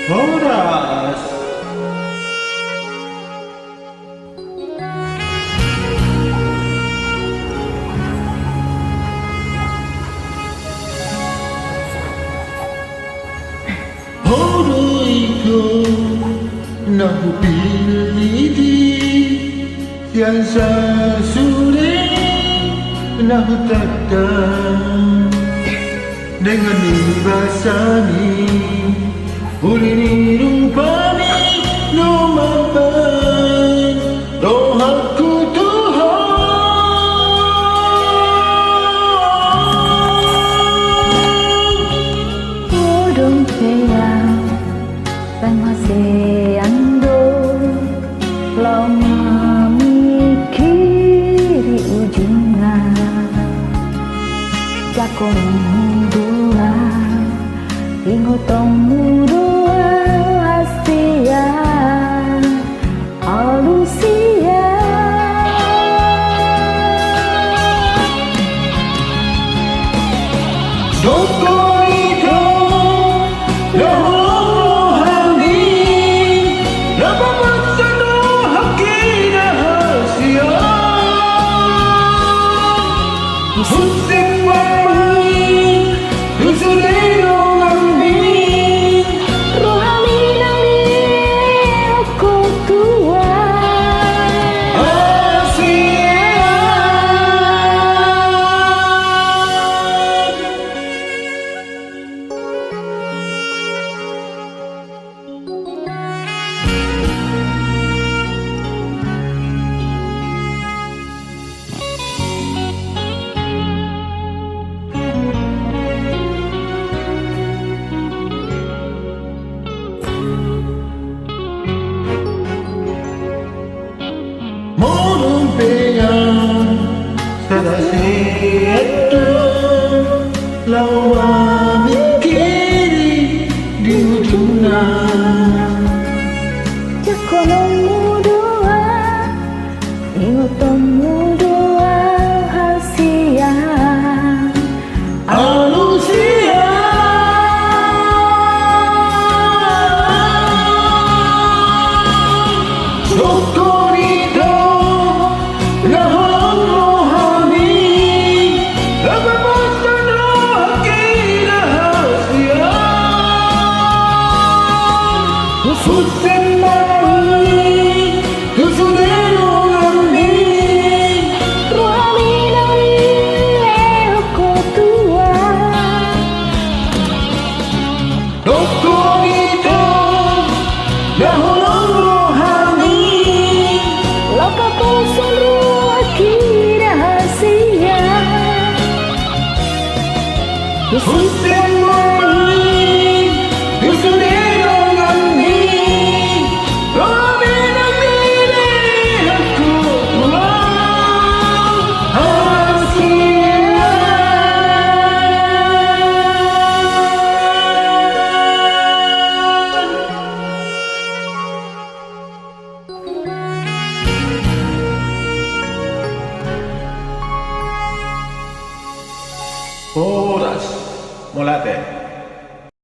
Horas. Horoiko nakupiliti siasa sulit nakutakan dengan dibasani ulini rumpani no mampan dohaku Tuhan Odong sayang Bang masih ando lama mikiri ujungnya Jakon dua Ingo tong dua Asia Alusia Doko itu rohani Lama masa haki rahasia Musik main Dusudero ngambil Rohani nang aku tua Morumpean sedasiatu lawa mikiri di ujungnya Jakonomu dua Ingotomu dua Hasia Alusia Dokorito lahon rohani Lama masa haki rahasia Husin main Dusudero ngambil Rohani nang aku tua Dokorito lahon rohani Loka kosong ruaki rahasia Husin main Dusudero ngambil Robi ngambil aku pulang Horas, molate.